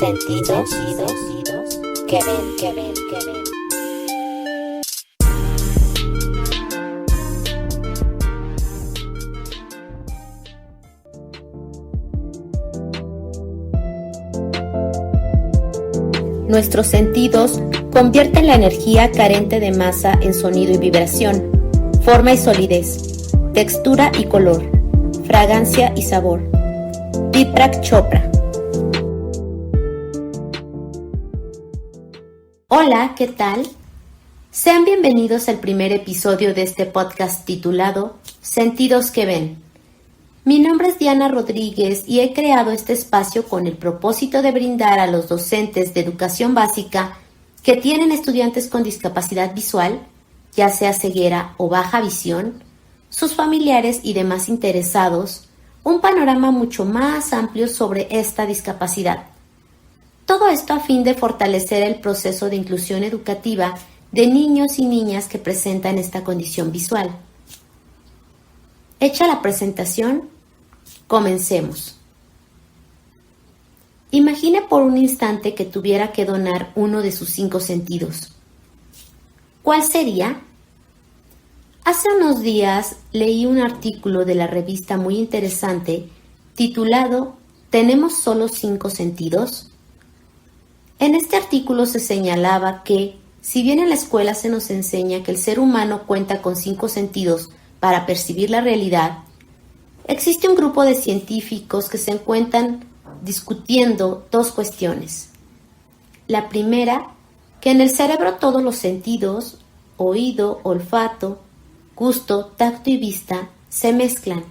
Sentidos que ven. Nuestros sentidos convierten la energía carente de masa en sonido y vibración, forma y solidez, textura y color, fragancia y sabor. Deepak Chopra. Hola, ¿qué tal? Sean bienvenidos al primer episodio de este podcast titulado Sentidos que ven. Mi nombre es Diana Rodríguez y he creado este espacio con el propósito de brindar a los docentes de educación básica que tienen estudiantes con discapacidad visual, ya sea ceguera o baja visión, sus familiares y demás interesados, un panorama mucho más amplio sobre esta discapacidad. Todo esto a fin de fortalecer el proceso de inclusión educativa de niños y niñas que presentan esta condición visual. Hecha la presentación, comencemos. Imagine por un instante que tuviera que donar uno de sus 5 sentidos. ¿Cuál sería? Hace unos días leí un artículo de la revista muy interesante titulado ¿Tenemos solo 5 sentidos? En este artículo se señalaba que, si bien en la escuela se nos enseña que el ser humano cuenta con 5 sentidos para percibir la realidad, existe un grupo de científicos que se encuentran discutiendo 2 cuestiones. La primera, que en el cerebro todos los sentidos, oído, olfato, gusto, tacto y vista, se mezclan.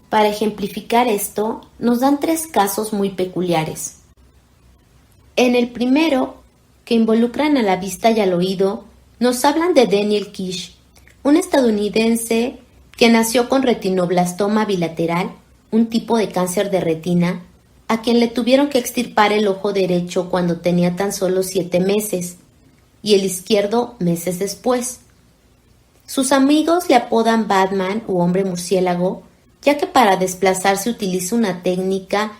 Para ejemplificar esto, nos dan 3 casos muy peculiares. En el primero, que involucran a la vista y al oído, nos hablan de Daniel Kish, un estadounidense que nació con retinoblastoma bilateral, un tipo de cáncer de retina, a quien le tuvieron que extirpar el ojo derecho cuando tenía tan solo 7 meses, y el izquierdo meses después. Sus amigos le apodan Batman u hombre murciélago, ya que para desplazarse utiliza una técnica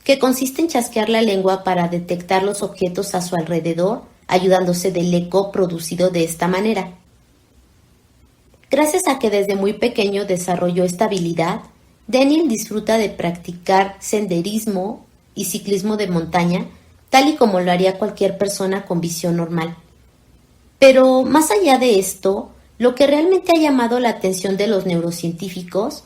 que consiste en chasquear la lengua para detectar los objetos a su alrededor, ayudándose del eco producido de esta manera. Gracias a que desde muy pequeño desarrolló esta habilidad, Daniel disfruta de practicar senderismo y ciclismo de montaña, tal y como lo haría cualquier persona con visión normal. Pero más allá de esto, lo que realmente ha llamado la atención de los neurocientíficos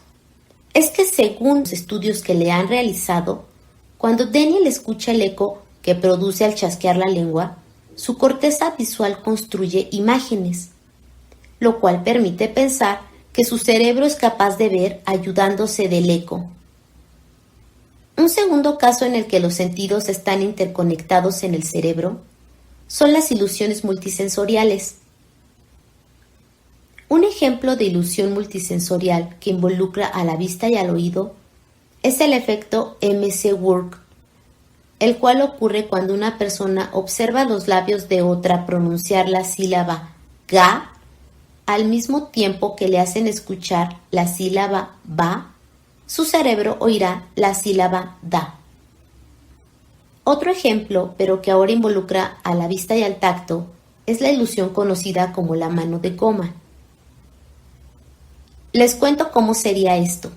es que, según los estudios que le han realizado, cuando Daniel escucha el eco que produce al chasquear la lengua, su corteza visual construye imágenes, lo cual permite pensar que su cerebro es capaz de ver ayudándose del eco. Un segundo caso en el que los sentidos están interconectados en el cerebro son las ilusiones multisensoriales. Un ejemplo de ilusión multisensorial que involucra a la vista y al oído es el efecto MC-Work, el cual ocurre cuando una persona observa los labios de otra pronunciar la sílaba ga al mismo tiempo que le hacen escuchar la sílaba ba. Su cerebro oirá la sílaba da. Otro ejemplo, pero que ahora involucra a la vista y al tacto, es la ilusión conocida como la mano de goma. Les cuento cómo sería esto.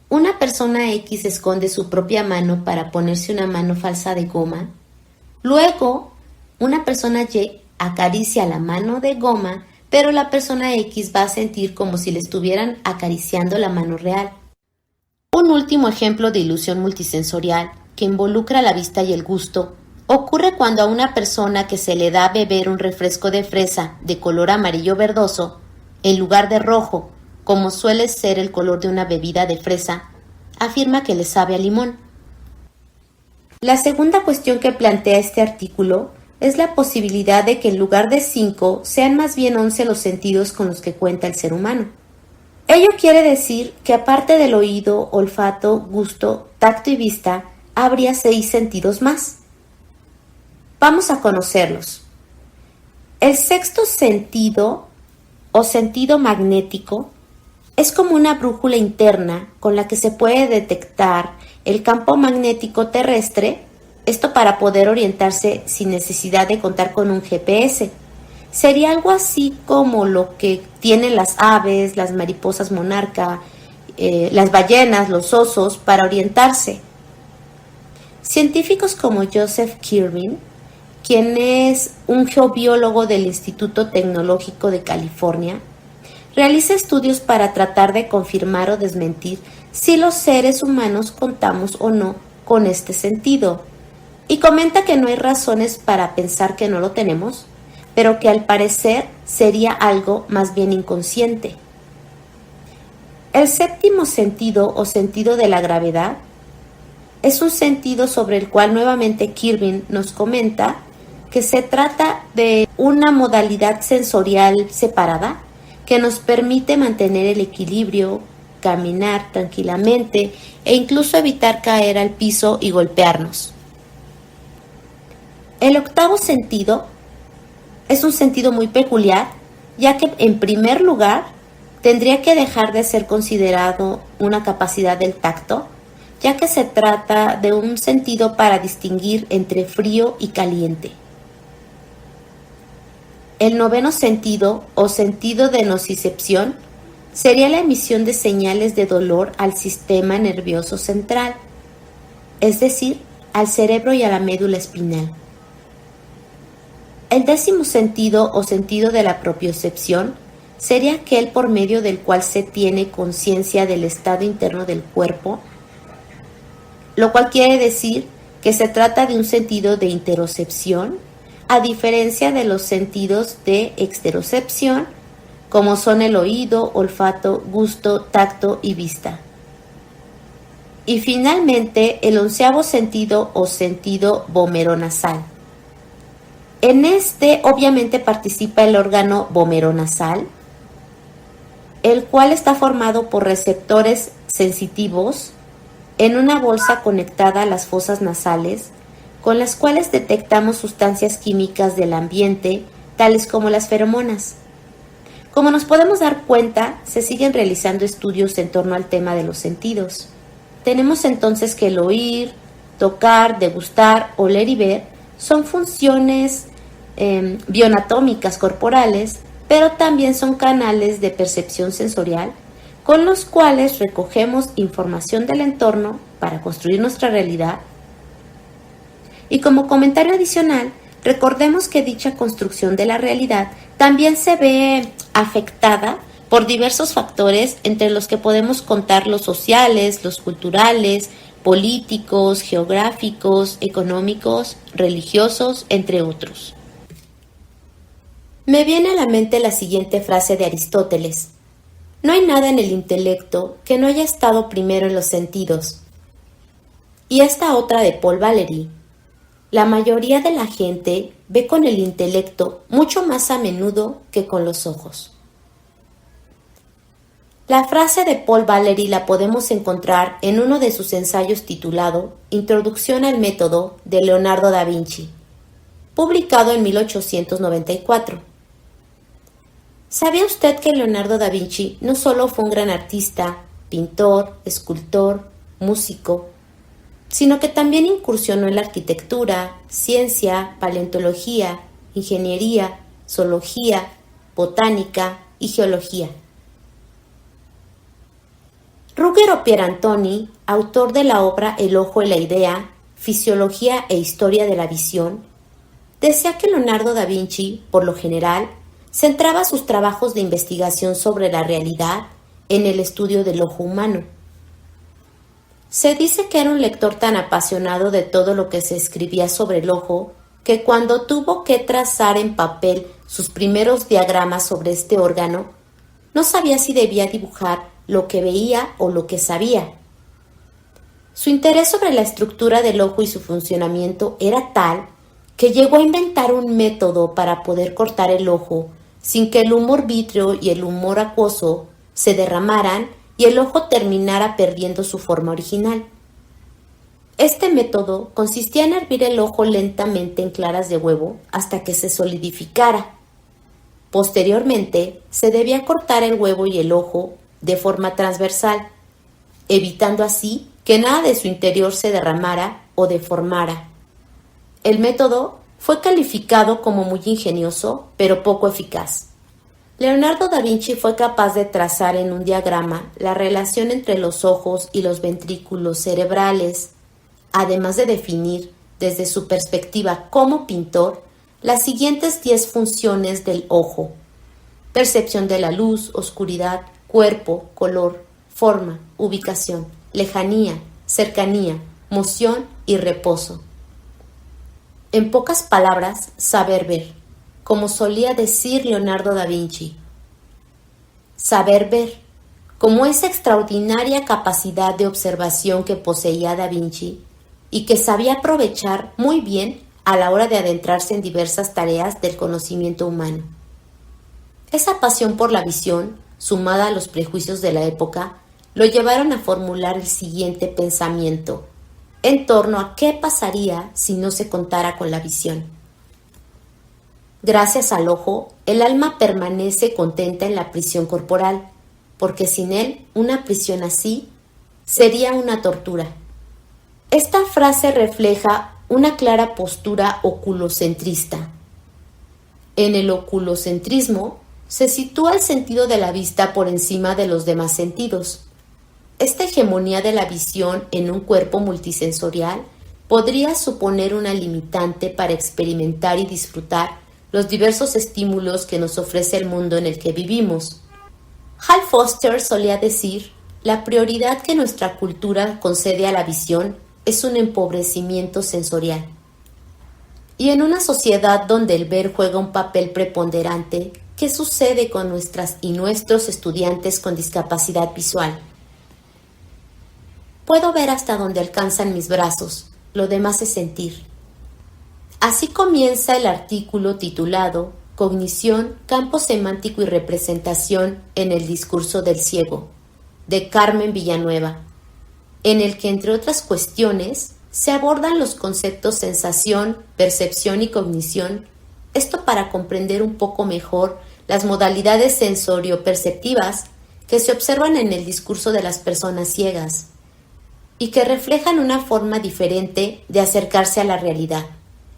Una persona X esconde su propia mano para ponerse una mano falsa de goma. Luego, una persona Y acaricia la mano de goma, pero la persona X va a sentir como si le estuvieran acariciando la mano real. Un último ejemplo de ilusión multisensorial, que involucra la vista y el gusto, ocurre cuando a una persona que se le da a beber un refresco de fresa de color amarillo verdoso, en lugar de rojo, como suele ser el color de una bebida de fresa, afirma que le sabe a limón. La segunda cuestión que plantea este artículo es la posibilidad de que en lugar de 5 sean más bien 11 los sentidos con los que cuenta el ser humano. Ello quiere decir que aparte del oído, olfato, gusto, tacto y vista, habría 6 sentidos más. Vamos a conocerlos. El sexto sentido o sentido magnético es como una brújula interna con la que se puede detectar el campo magnético terrestre Esto para poder orientarse sin necesidad de contar con un GPS. Sería algo así como lo que tienen las aves, las mariposas monarca, las ballenas, los osos, para orientarse. Científicos como Joseph Kirby, quien es un geobiólogo del Instituto Tecnológico de California, realiza estudios para tratar de confirmar o desmentir si los seres humanos contamos o no con este sentido, y comenta que no hay razones para pensar que no lo tenemos, pero que al parecer sería algo más bien inconsciente. El séptimo sentido o sentido de la gravedad es un sentido sobre el cual nuevamente Kirby nos comenta que se trata de una modalidad sensorial separada que nos permite mantener el equilibrio, caminar tranquilamente e incluso evitar caer al piso y golpearnos. El octavo sentido es un sentido muy peculiar, ya que en primer lugar tendría que dejar de ser considerado una capacidad del tacto, ya que se trata de un sentido para distinguir entre frío y caliente. El noveno sentido o sentido de nocicepción sería la emisión de señales de dolor al sistema nervioso central, es decir, al cerebro y a la médula espinal. El décimo sentido o sentido de la propiocepción sería aquel por medio del cual se tiene conciencia del estado interno del cuerpo, lo cual quiere decir que se trata de un sentido de interocepción, a diferencia de los sentidos de exterocepción, como son el oído, olfato, gusto, tacto y vista. Y finalmente, el onceavo sentido o sentido vomeronasal. En este obviamente participa el órgano vomeronasal, el cual está formado por receptores sensitivos en una bolsa conectada a las fosas nasales, con las cuales detectamos sustancias químicas del ambiente, tales como las feromonas. Como nos podemos dar cuenta, se siguen realizando estudios en torno al tema de los sentidos. Tenemos entonces que el oír, tocar, degustar, oler y ver son funciones bioanatómicas corporales, pero también son canales de percepción sensorial con los cuales recogemos información del entorno para construir nuestra realidad. Y como comentario adicional, recordemos que dicha construcción de la realidad también se ve afectada por diversos factores, entre los que podemos contar los sociales, los culturales, políticos, geográficos, económicos, religiosos, entre otros. Me viene a la mente la siguiente frase de Aristóteles: no hay nada en el intelecto que no haya estado primero en los sentidos. Y esta otra de Paul Valéry: la mayoría de la gente ve con el intelecto mucho más a menudo que con los ojos. La frase de Paul Valéry la podemos encontrar en uno de sus ensayos titulado Introducción al método de Leonardo da Vinci, publicado en 1894. ¿Sabía usted que Leonardo da Vinci no solo fue un gran artista, pintor, escultor, músico, sino que también incursionó en la arquitectura, ciencia, paleontología, ingeniería, zoología, botánica y geología? Ruggero Pierantoni, autor de la obra El ojo y la idea, Fisiología e historia de la visión, decía que Leonardo da Vinci, por lo general, centraba sus trabajos de investigación sobre la realidad en el estudio del ojo humano. Se dice que era un lector tan apasionado de todo lo que se escribía sobre el ojo que cuando tuvo que trazar en papel sus primeros diagramas sobre este órgano, no sabía si debía dibujar lo que veía o lo que sabía. Su interés sobre la estructura del ojo y su funcionamiento era tal que llegó a inventar un método para poder cortar el ojo sin que el humor vítreo y el humor acuoso se derramaran y el ojo terminara perdiendo su forma original. Este método consistía en hervir el ojo lentamente en claras de huevo hasta que se solidificara. Posteriormente, se debía cortar el huevo y el ojo de forma transversal, evitando así que nada de su interior se derramara o deformara. El método fue calificado como muy ingenioso, pero poco eficaz. Leonardo da Vinci fue capaz de trazar en un diagrama la relación entre los ojos y los ventrículos cerebrales, además de definir, desde su perspectiva como pintor, las siguientes 10 funciones del ojo: percepción de la luz, oscuridad, cuerpo, color, forma, ubicación, lejanía, cercanía, moción y reposo. En pocas palabras, saber ver, como solía decir Leonardo da Vinci. Saber ver, como esa extraordinaria capacidad de observación que poseía da Vinci y que sabía aprovechar muy bien a la hora de adentrarse en diversas tareas del conocimiento humano. Esa pasión por la visión, sumada a los prejuicios de la época, lo llevaron a formular el siguiente pensamiento en torno a qué pasaría si no se contara con la visión. Gracias al ojo, el alma permanece contenta en la prisión corporal, porque sin él, una prisión así sería una tortura. Esta frase refleja una clara postura oculocentrista. En el oculocentrismo se sitúa el sentido de la vista por encima de los demás sentidos. Esta hegemonía de la visión en un cuerpo multisensorial podría suponer una limitante para experimentar y disfrutar los diversos estímulos que nos ofrece el mundo en el que vivimos. Hal Foster solía decir: la prioridad que nuestra cultura concede a la visión es un empobrecimiento sensorial. Y en una sociedad donde el ver juega un papel preponderante, ¿qué sucede con nuestras y nuestros estudiantes con discapacidad visual? Puedo ver hasta donde alcanzan mis brazos, lo demás es sentir. Así comienza el artículo titulado Cognición, campo semántico y representación en el discurso del ciego, de Carmen Villanueva, en el que, entre otras cuestiones, se abordan los conceptos sensación, percepción y cognición, esto para comprender un poco mejor las modalidades sensorio-perceptivas que se observan en el discurso de las personas ciegas y que reflejan una forma diferente de acercarse a la realidad.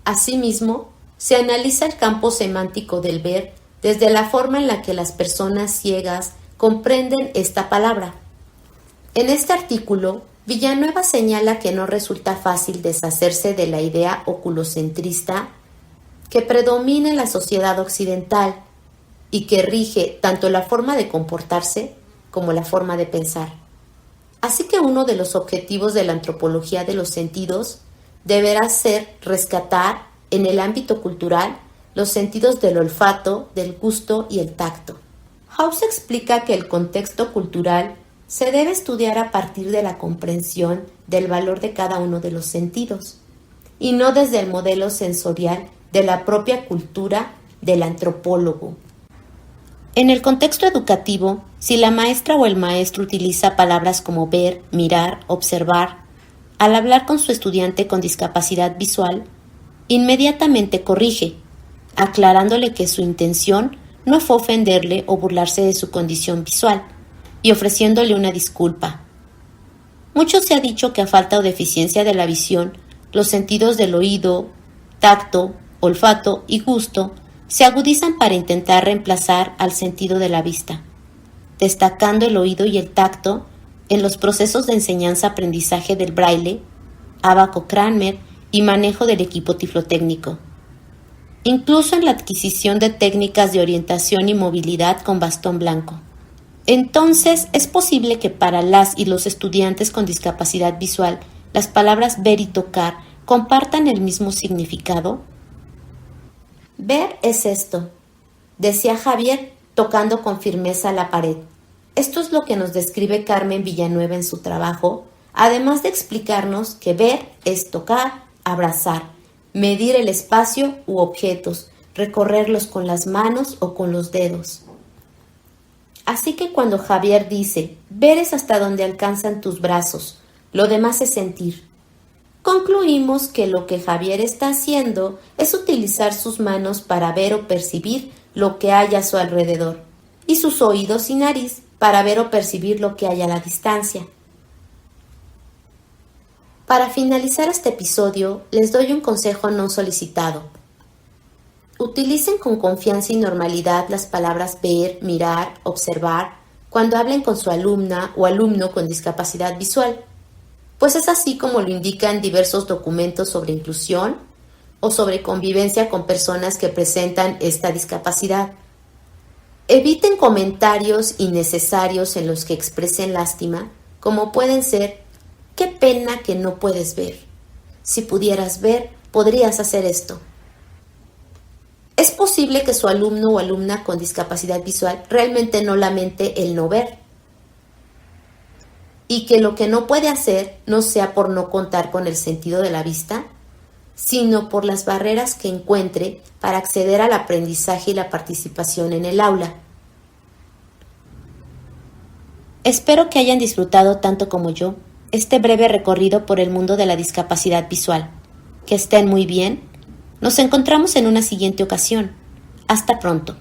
Asimismo, se analiza el campo semántico del ver desde la forma en la que las personas ciegas comprenden esta palabra. En este artículo, Villanueva señala que no resulta fácil deshacerse de la idea oculocentrista que predomina en la sociedad occidental y que rige tanto la forma de comportarse como la forma de pensar. Así que uno de los objetivos de la antropología de los sentidos deberá ser rescatar en el ámbito cultural los sentidos del olfato, del gusto y el tacto. House explica que el contexto cultural se debe estudiar a partir de la comprensión del valor de cada uno de los sentidos, y no desde el modelo sensorial de la propia cultura del antropólogo. En el contexto educativo, si la maestra o el maestro utiliza palabras como ver, mirar, observar, al hablar con su estudiante con discapacidad visual, inmediatamente corrige, aclarándole que su intención no fue ofenderle o burlarse de su condición visual, y ofreciéndole una disculpa. Mucho se ha dicho que a falta o deficiencia de la visión, los sentidos del oído, tacto, olfato y gusto se agudizan para intentar reemplazar al sentido de la vista, destacando el oído y el tacto en los procesos de enseñanza-aprendizaje del braille, Abaco Cranmer y manejo del equipo tiflotécnico. Incluso en la adquisición de técnicas de orientación y movilidad con bastón blanco. Entonces, ¿es posible que para las y los estudiantes con discapacidad visual las palabras ver y tocar compartan el mismo significado? Ver es esto, decía Javier, tocando con firmeza la pared. Esto es lo que nos describe Carmen Villanueva en su trabajo, además de explicarnos que ver es tocar, abrazar, medir el espacio u objetos, recorrerlos con las manos o con los dedos. Así que cuando Javier dice, ver es hasta donde alcanzan tus brazos, lo demás es sentir. Concluimos que lo que Javier está haciendo es utilizar sus manos para ver o percibir lo que hay a su alrededor, y sus oídos y nariz para ver o percibir lo que hay a la distancia. Para finalizar este episodio, les doy un consejo no solicitado. Utilicen con confianza y normalidad las palabras ver, mirar, observar cuando hablen con su alumna o alumno con discapacidad visual, pues es así como lo indican diversos documentos sobre inclusión o sobre convivencia con personas que presentan esta discapacidad. Eviten comentarios innecesarios en los que expresen lástima, como pueden ser: qué pena que no puedes ver. Si pudieras ver, podrías hacer esto. Es posible que su alumno o alumna con discapacidad visual realmente no lamente el no ver, y que lo que no puede hacer no sea por no contar con el sentido de la vista, sino por las barreras que encuentre para acceder al aprendizaje y la participación en el aula. Espero que hayan disfrutado tanto como yo este breve recorrido por el mundo de la discapacidad visual. Que estén muy bien. Nos encontramos en una siguiente ocasión. Hasta pronto.